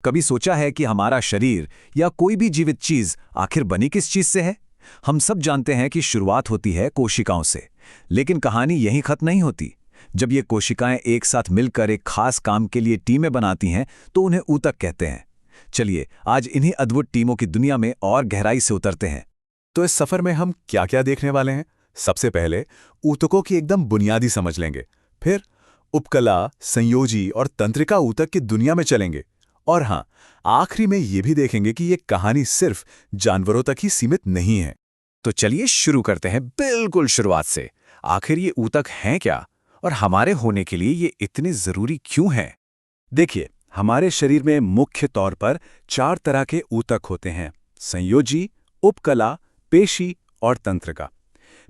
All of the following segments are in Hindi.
कभी सोचा है कि हमारा शरीर या कोई भी जीवित चीज आखिर बनी किस चीज से है? हम सब जानते हैं कि शुरुआत होती है कोशिकाओं से, लेकिन कहानी यहीं खत्म नहीं होती। जब ये कोशिकाएं एक साथ मिलकर एक खास काम के लिए टीमें बनाती हैं तो उन्हें ऊतक कहते हैं। चलिए आज इन्हीं अद्भुत टीमों की दुनिया में और गहराई से उतरते हैं। तो इस सफर में हम क्या क्या देखने वाले हैं? सबसे पहले ऊतकों की एकदम बुनियादी समझ लेंगे। फिर उपकला, संयोजी और तंत्रिका ऊतक की दुनिया में चलेंगे। और हाँ, आखिरी में ये भी देखेंगे कि ये कहानी सिर्फ जानवरों तक ही सीमित नहीं है। तो चलिए शुरू करते हैं बिल्कुल शुरुआत से। आखिर ये ऊतक हैं क्या और हमारे होने के लिए ये इतने जरूरी क्यों हैं? देखिए, हमारे शरीर में मुख्य तौर पर 4 तरह के ऊतक होते हैं: संयोजी, उपकला, पेशी और तंत्रिका।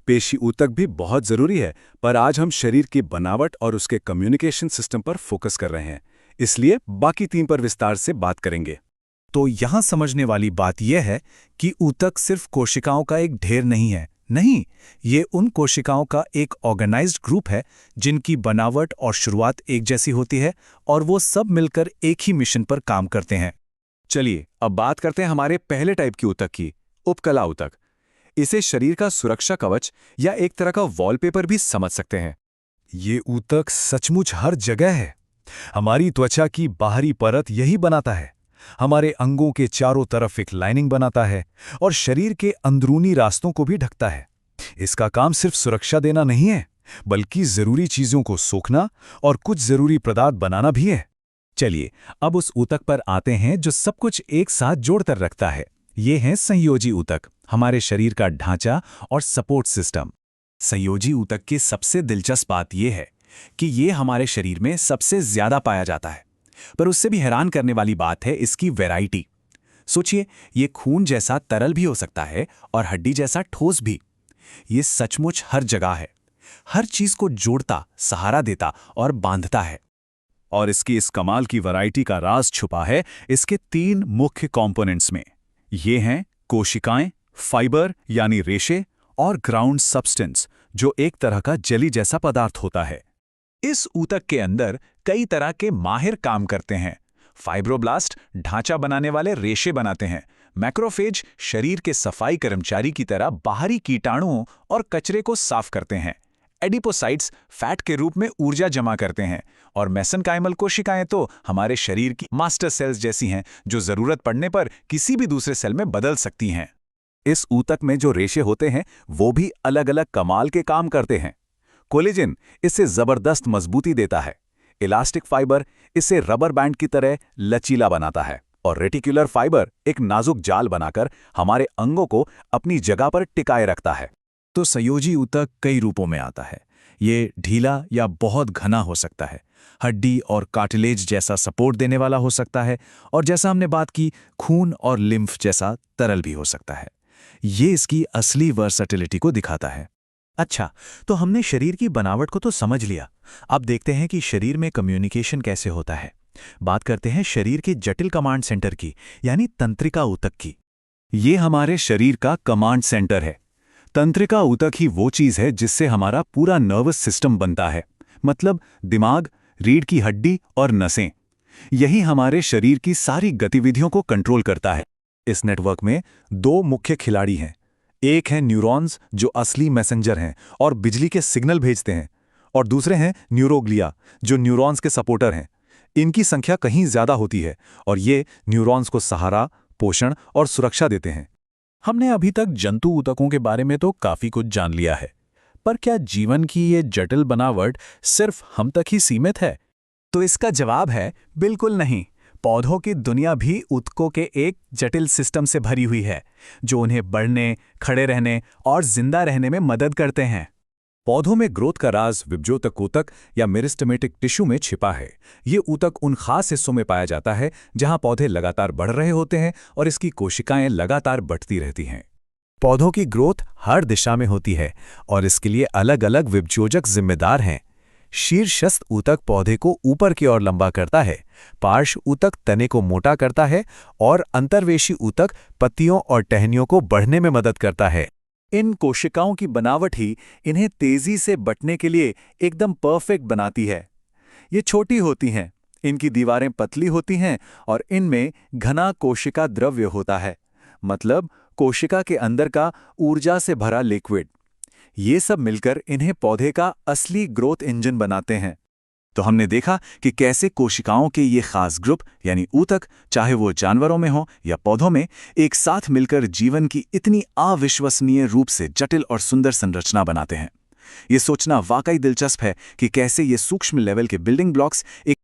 पेशी ऊतक भी बहुत जरूरी है, पर आज हम शरीर की बनावट और उसके कम्युनिकेशन सिस्टम पर फोकस कर रहे हैं, इसलिए बाकी 3 पर विस्तार से बात करेंगे। तो यहां समझने वाली बात यह है कि ऊतक सिर्फ कोशिकाओं का एक ढेर नहीं है। नहीं, ये उन कोशिकाओं का एक ऑर्गेनाइज्ड ग्रुप है जिनकी बनावट और शुरुआत एक जैसी होती है और वो सब मिलकर एक ही मिशन पर काम करते हैं। चलिए अब बात करते हैं हमारे पहले टाइप की ऊतक की, उपकला ऊतक। इसे शरीर का सुरक्षा कवच या एक तरह का वॉलपेपर भी समझ सकते हैं। ये ऊतक सचमुच हर जगह है। हमारी त्वचा की बाहरी परत यही बनाता है, हमारे अंगों के चारों तरफ एक लाइनिंग बनाता है और शरीर के अंदरूनी रास्तों को भी ढकता है। इसका काम सिर्फ सुरक्षा देना नहीं है, बल्कि जरूरी चीजों को सोखना और कुछ जरूरी पदार्थ बनाना भी है। चलिए अब उस ऊतक पर आते हैं जो सब कुछ एक साथ जोड़कर रखता है। ये है संयोजी ऊतक, हमारे शरीर का ढांचा और सपोर्ट सिस्टम। संयोजी ऊतक की सबसे दिलचस्प बात यह है कि ये हमारे शरीर में सबसे ज्यादा पाया जाता है, पर उससे भी हैरान करने वाली बात है इसकी वैरायटी। सोचिए, ये खून जैसा तरल भी हो सकता है और हड्डी जैसा ठोस भी। ये सचमुच हर जगह है, हर चीज को जोड़ता, सहारा देता और बांधता है। और इसकी इस कमाल की वैरायटी का राज छुपा है इसके 3 मुख्य कंपोनेंट्स में। ये हैं कोशिकाएं, फाइबर यानी रेशे, और ग्राउंड सब्सटेंस जो एक तरह का जेली जैसा पदार्थ होता है। इस ऊतक के अंदर कई तरह के माहिर काम करते हैं। फाइब्रोब्लास्ट ढांचा बनाने वाले रेशे बनाते हैं। मैक्रोफेज शरीर के सफाई कर्मचारी की तरह बाहरी कीटाणुओं और कचरे को साफ करते हैं। एडिपोसाइट्स फैट के रूप में ऊर्जा जमा करते हैं। और मेसेनकाइमल कोशिकाएं तो हमारे शरीर की मास्टर सेल्स जैसी हैं, जो जरूरत पड़ने पर किसी भी दूसरे सेल में बदल सकती हैं। इस ऊतक में जो रेशे होते हैं वो भी अलग अलग कमाल के काम करते हैं। कोलेजन इसे जबरदस्त मजबूती देता है। इलास्टिक फाइबर इसे रबर बैंड की तरह लचीला बनाता है। और रेटिकुलर फाइबर एक नाजुक जाल बनाकर हमारे अंगों को अपनी जगह पर टिकाए रखता है। तो संयोजी ऊतक कई रूपों में आता है। ये ढीला या बहुत घना हो सकता है, हड्डी और कार्टिलेज जैसा सपोर्ट देने वाला हो सकता है, और जैसा हमने बात की, खून और लिम्फ जैसा तरल भी हो सकता है। ये इसकी असली वर्सेटिलिटी को दिखाता है। अच्छा, तो हमने शरीर की बनावट को तो समझ लिया। अब देखते हैं कि शरीर में कम्युनिकेशन कैसे होता है। बात करते हैं शरीर के जटिल कमांड सेंटर की, यानी तंत्रिका ऊतक की। ये हमारे शरीर का कमांड सेंटर है। तंत्रिका ऊतक ही वो चीज है जिससे हमारा पूरा नर्वस सिस्टम बनता है, मतलब दिमाग, रीढ़ की हड्डी और नसें। यही हमारे शरीर की सारी गतिविधियों को कंट्रोल करता है। इस नेटवर्क में 2 मुख्य खिलाड़ी हैं। एक है न्यूरॉन्स जो असली मैसेंजर हैं और बिजली के सिग्नल भेजते हैं, और दूसरे हैं न्यूरोग्लिया जो न्यूरॉन्स के सपोर्टर हैं। इनकी संख्या कहीं ज्यादा होती है और ये न्यूरॉन्स को सहारा, पोषण और सुरक्षा देते हैं। हमने अभी तक जंतु ऊतकों के बारे में तो काफी कुछ जान लिया है, पर क्या जीवन की ये जटिल बनावट सिर्फ हम तक ही सीमित है? तो इसका जवाब है बिल्कुल नहीं। पौधों की दुनिया भी ऊतकों के एक जटिल सिस्टम से भरी हुई है, जो उन्हें बढ़ने, खड़े रहने और जिंदा रहने में मदद करते हैं। पौधों में ग्रोथ का राज विभजोतक ऊतक या मेरिस्टेमेटिक टिश्यू में छिपा है। ये ऊतक उन खास हिस्सों में पाया जाता है जहां पौधे लगातार बढ़ रहे होते हैं और इसकी कोशिकाएं लगातार बढ़ती रहती हैं। पौधों की ग्रोथ हर दिशा में होती है और इसके लिए अलग अलग विभजोजक जिम्मेदार हैं। शीर्षस्थ ऊतक पौधे को ऊपर की ओर लंबा करता है, पार्श्व ऊतक तने को मोटा करता है और अंतर्वेशी ऊतक पत्तियों और टहनियों को बढ़ने में मदद करता है। इन कोशिकाओं की बनावट ही इन्हें तेजी से बढ़ने के लिए एकदम परफेक्ट बनाती है। ये छोटी होती हैं, इनकी दीवारें पतली होती हैं और इनमें घना कोशिका द्रव्य होता है, मतलब कोशिका के अंदर का ऊर्जा से भरा लिक्विड। ये सब मिलकर इन्हें पौधे का असली ग्रोथ इंजन बनाते हैं। तो हमने देखा कि कैसे कोशिकाओं के ये खास ग्रुप यानी ऊतक, चाहे वो जानवरों में हो या पौधों में, एक साथ मिलकर जीवन की इतनी अविश्वसनीय रूप से जटिल और सुंदर संरचना बनाते हैं। ये सोचना वाकई दिलचस्प है कि कैसे ये सूक्ष्म लेवल के बिल्डिंग ब्लॉक्स एक